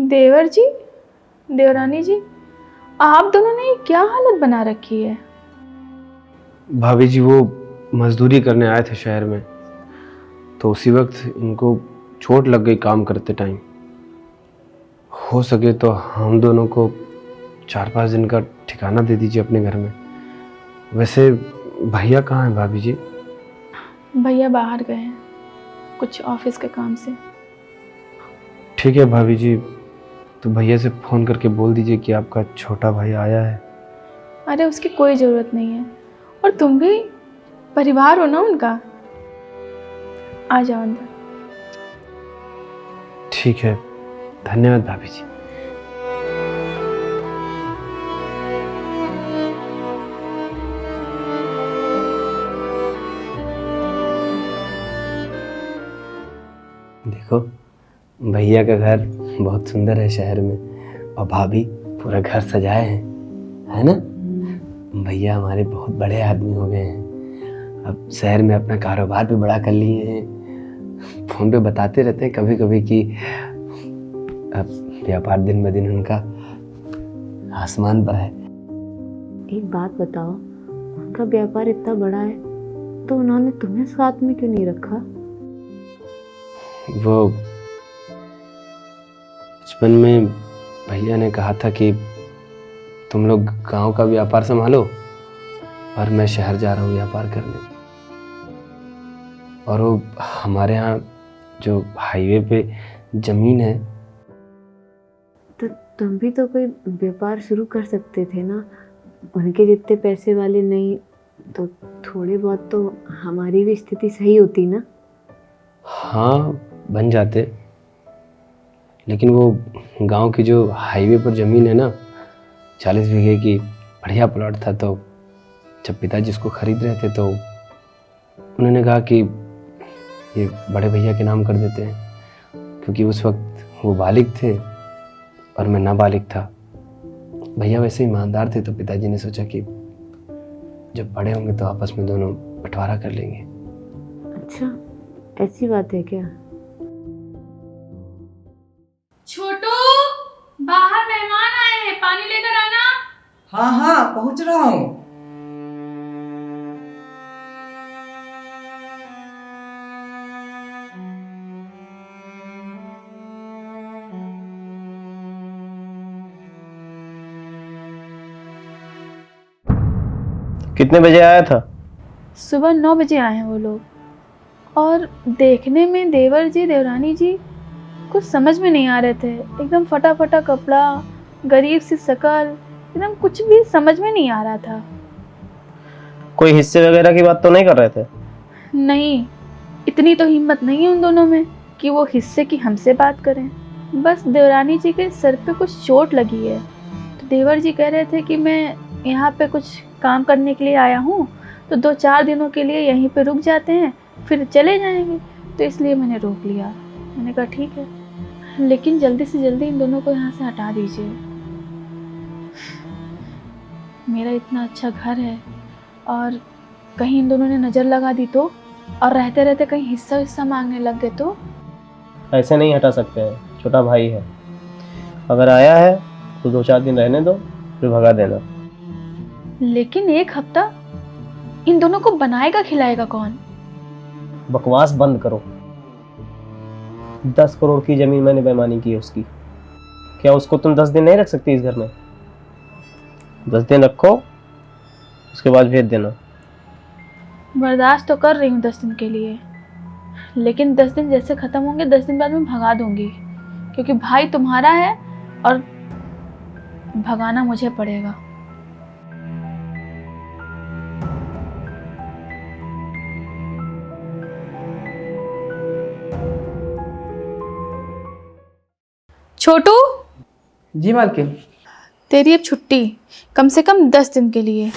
देवर जी, देवरानी जी, आप दोनों ने ये क्या हालत बना रखी है? भाभी जी वो मजदूरी करने आए थे शहर में, तो उसी वक्त इनको चोट लग गई काम करते टाइम। हो सके तो हम दोनों को 4-5 दिन का ठिकाना दे दीजिए अपने घर में। वैसे भैया कहाँ हैं भाभी जी? भैया बाहर गए हैं कुछ ऑफिस के काम से। ठीक है भाभी जी, तो भैया से फ़ोन करके बोल दीजिए कि आपका छोटा भाई आया है। अरे उसकी कोई ज़रूरत नहीं है, और तुम भी परिवार हो ना उनका। आ जाओ अंदर। ठीक है, धन्यवाद भाभी जी। देखो, भैया का घर बहुत सुंदर है शहर में, और भाभी पूरा घर सजाए हैं, है ना? भैया हमारे बहुत बड़े आदमी हो गए हैं, अब शहर में अपना कारोबार भी बड़ा कर लिए हैं। फोन पे बताते रहते हैं कभी कभी कि अब व्यापार दिन ब दिन उनका आसमान पर है। एक बात बताओ, उनका व्यापार इतना बड़ा है तो उन्होंने तुम्हें साथ में क्यों नहीं रखा? वो बचपन में भैया ने कहा था कि तुम लोग गांव का व्यापार संभालो और मैं शहर जा रहा हूँ व्यापार करने। और वो हमारे यहाँ जो हाईवे पे जमीन है। तो तुम भी तो कोई व्यापार शुरू कर सकते थे ना। उनके जितने पैसे वाले नहीं तो थोड़े बहुत तो हमारी भी स्थिति सही होती ना। हाँ बन जाते, लेकिन वो गांव की जो हाईवे पर ज़मीन है ना, 40 बीघे की बढ़िया प्लॉट था। तो जब पिताजी इसको खरीद रहे थे तो उन्होंने कहा कि ये बड़े भैया के नाम कर देते हैं, क्योंकि उस वक्त वो बालिग थे और मैं नाबालिग था। भैया वैसे ईमानदार थे, तो पिताजी ने सोचा कि जब बड़े होंगे तो आपस में दोनों बंटवारा कर लेंगे। अच्छा, ऐसी बात है क्या? छोटू, बाहर मेहमान आए हैं, पानी लेकर आना। हाँ हाँ पहुंच रहा हूँ। कितने बजे आया था? सुबह 9 बजे आए हैं वो लोग, और देखने में देवर जी देवरानी जी कुछ समझ में नहीं आ रहे थे। एकदम फटा फटा कपड़ा, गरीब सी शक्ल, एकदम कुछ भी समझ में नहीं आ रहा था। कोई हिस्से वगैरह की बात तो नहीं कर रहे थे? नहीं, इतनी तो हिम्मत नहीं है उन दोनों में कि वो हिस्से की हमसे बात करें। बस देवरानी जी के सर पे कुछ चोट लगी है, तो देवर जी कह रहे थे कि मैं यहाँ पे कुछ काम करने के लिए आया हूँ, तो 2-4 दिनों के लिए यहीं पे रुक जाते हैं, फिर चले जाएंगे। तो इसलिए मैंने रोक लिया। मैंने कहा ठीक है, लेकिन जल्दी से जल्दी इन दोनों को यहाँ से हटा दीजिए। मेरा इतना अच्छा घर है, और कहीं इन दोनों ने नज़र लगा दी तो, और रहते रहते कहीं हिस्सा हिस्सा मांगने लग गए तो। ऐसे नहीं हटा सकते हैं, छोटा भाई है। अगर आया है तो 2-4 दिन रहने दो, फिर भगा देना। लेकिन 1 हफ्ता इन दोनों को बनाएगा खिलाएगा कौन? बकवास बंद करो। 10 करोड़ की जमीन मैंने बेईमानी की है उसकी। क्या उसको तुम 10 दिन नहीं रख सकती इस घर में? 10 दिन रखो, उसके बाद भेज देना। बर्दाश्त तो कर रही हूँ 10 दिन के लिए, लेकिन 10 दिन जैसे ख़त्म होंगे 10 दिन बाद मैं भगा दूंगी, क्योंकि भाई तुम्हारा है और भगाना मुझे पड़ेगा। छोटू, जी मालकिन। तेरी अब छुट्टी, कम से कम 10 दिन के लिए।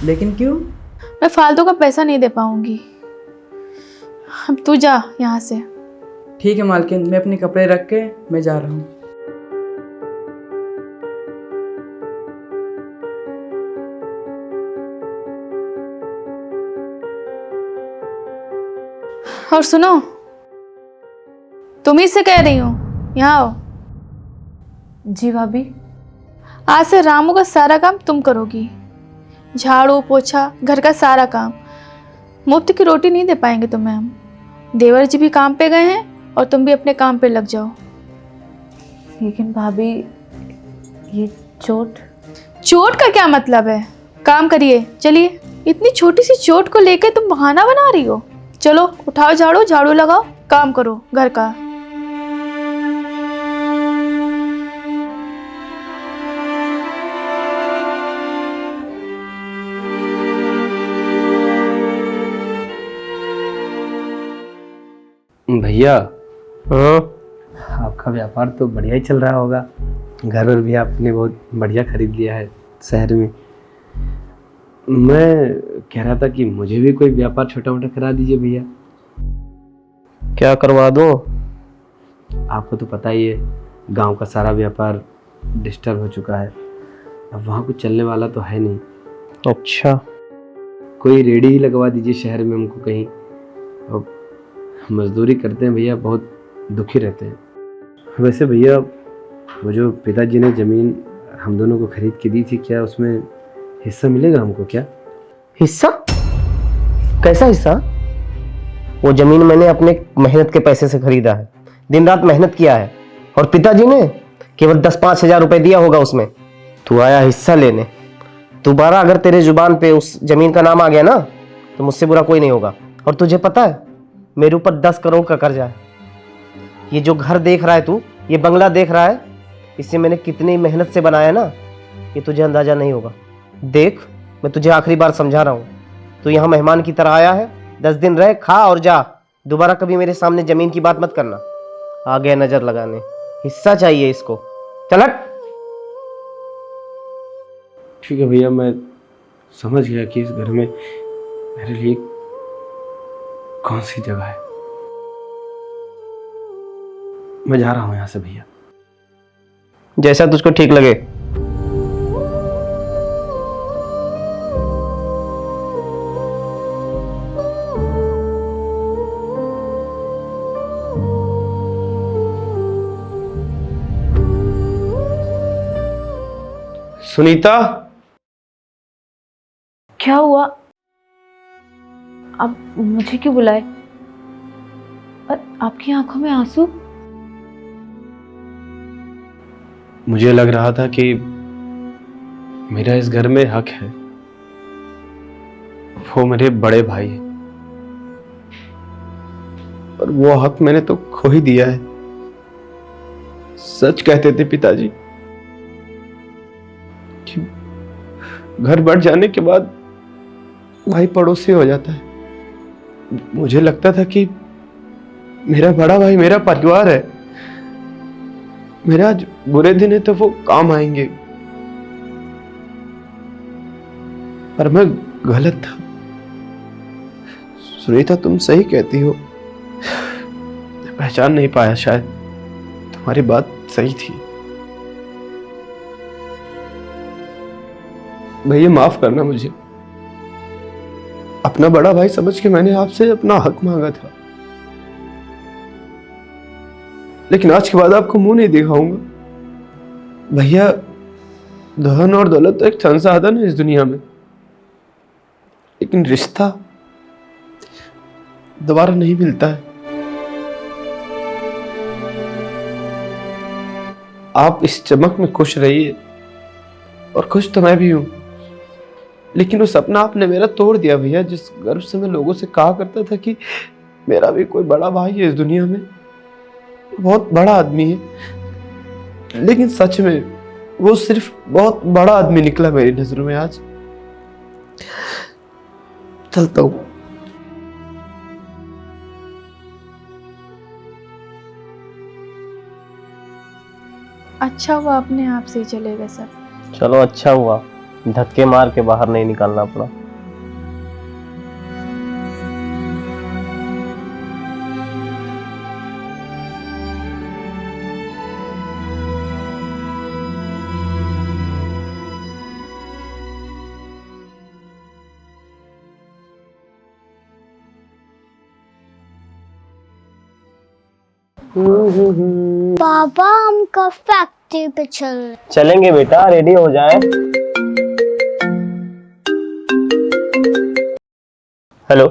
लेकिन क्यों? मैं फालतू का पैसा नहीं दे पाऊंगी। अब तू जा यहाँ से। ठीक है मालकिन, मैं अपने कपड़े रख के मैं जा रहा हूँ। और सुनो, तुम ही से कह रही हूँ, यहाँ आओ। जी भाभी। आज से रामू का सारा काम तुम करोगी, झाड़ू पोछा घर का सारा काम। मुफ्त की रोटी नहीं दे पाएंगे तुम्हें हम। देवर जी भी काम पे गए हैं और तुम भी अपने काम पे लग जाओ। लेकिन भाभी ये चोट। चोट का क्या मतलब है? काम करिए, चलिए। इतनी छोटी सी चोट को लेकर तुम बहाना बना रही हो। चलो उठाओ झाड़ू, झाड़ू लगाओ, काम करो घर का। भैया, हाँ। आपका व्यापार तो बढ़िया ही चल रहा होगा। घर वर भी आपने बहुत बढ़िया खरीद लिया है शहर में। मैं कह रहा था कि मुझे भी कोई व्यापार छोटा मोटा करा दीजिए भैया। क्या करवा दूँ? आपको तो पता ही है, गांव का सारा व्यापार डिस्टर्ब हो चुका है। अब वहाँ कुछ चलने वाला तो है नहीं। अच्छा, कोई रेडी ही लगवा दीजिए शहर में हमको कहीं। अब मजदूरी करते हैं भैया, बहुत दुखी रहते हैं। वैसे भैया, वो जो पिताजी ने ज़मीन हम दोनों को खरीद के दी थी, क्या उसमें हिस्सा मिलेगा हमको क्या? हिस्सा? कैसा हिस्सा? वो जमीन मैंने अपने मेहनत के पैसे से खरीदा है, दिन रात मेहनत किया है, और पिताजी ने केवल 10-5 हजार रुपए दिया होगा उसमें। तू आया हिस्सा लेने। दोबारा अगर तेरे जुबान पे उस जमीन का नाम आ गया ना, तो मुझसे बुरा कोई नहीं होगा। और तुझे पता है, मेरे ऊपर 10 करोड़ का कर्जा है। ये जो घर देख रहा है तू, ये बंगला देख रहा है, इसे मैंने कितनी मेहनत से बनाया ना, ये तुझे अंदाजा नहीं होगा। देख, मैं तुझे आखिरी बार समझा रहा हूँ, तू यहाँ मेहमान की तरह आया है, 10 दिन रह, खा और जा। दोबारा कभी मेरे सामने जमीन की बात मत करना। आ गया नजर लगाने। हिस्सा चाहिए इसको। चल हट। ठीक है भैया, मैं समझ गया कि इस घर में मेरे लिए कौन सी जगह है। मैं जा रहा हूँ यहाँ से भैया। जैसा तुझको ठीक लगे। सुनीता, क्या हुआ? आप मुझे क्यों बुलाए? और आपकी आंखों में आंसू? मुझे लग रहा था कि मेरा इस घर में हक है। वो मेरे बड़े भाई हैं, और वो हक मैंने तो खो ही दिया है। सच कहते थे पिताजी कि घर बढ़ जाने के बाद भाई पड़ोसी हो जाता है। मुझे लगता था कि मेरा बड़ा भाई मेरा परिवार है, मेरा आज बुरे दिन है तो वो काम आएंगे। पर मैं गलत था। सुनीता, तुम सही कहती हो, मैं पहचान नहीं पाया। शायद तुम्हारी बात सही थी। भैया माफ करना मुझे। अपना बड़ा भाई समझ के मैंने आपसे अपना हक मांगा था, लेकिन आज के बाद आपको मुंह नहीं दिखाऊंगा। भैया, धन और दौलत तो एक संसाधन है इस दुनिया में, लेकिन रिश्ता दोबारा नहीं मिलता है। आप इस चमक में खुश रहिए, और खुश तो मैं भी हूं, लेकिन वो सपना आपने मेरा तोड़ दिया भैया। जिस गर्व से मैं लोगों से कहा करता था कि मेरा भी कोई बड़ा भाई है इस दुनिया में, बहुत बड़ा आदमी है, लेकिन सच में वो सिर्फ बहुत बड़ा आदमी निकला मेरी नजरों में। आज चलता हूं। अच्छा हुआ अपने आप से ही चले गए सब। चलो अच्छा हुआ, धक्के मार के बाहर नहीं निकालना पड़ा। पापा हम कब फैक्ट्री फैक्ट्री पे चल। चलेंगे बेटा, रेडी हो जाए। हेलो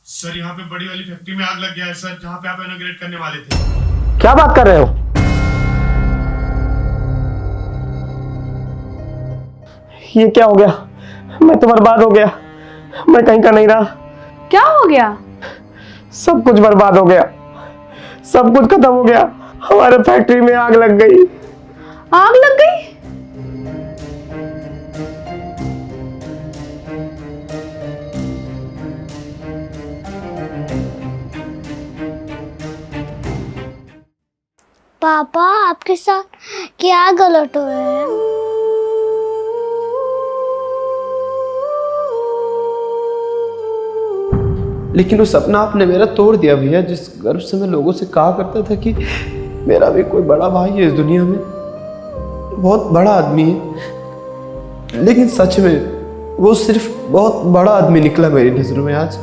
सर, यहाँ पे बड़ी वाली फैक्ट्री में आग लग गया है सर, जहाँ पे आप इनॉग्रेट करने वाले थे। क्या बात कर रहे हो? ये क्या हो गया? मैं तो बर्बाद हो गया, मैं कहीं का नहीं रहा। क्या हो गया? सब कुछ बर्बाद हो गया, सब कुछ खत्म हो गया। हमारे फैक्ट्री में आग लग गई। आग लग गई? पापा आपके साथ क्या गलत हुआ है? लेकिन वो सपना आपने मेरा तोड़ दिया भैया, जिस गर्व से मैं लोगों से कहा करता था कि मेरा भी कोई बड़ा भाई है इस दुनिया में, बहुत बड़ा आदमी है। लेकिन सच में वो सिर्फ बहुत बड़ा आदमी निकला मेरी नजरों में आज।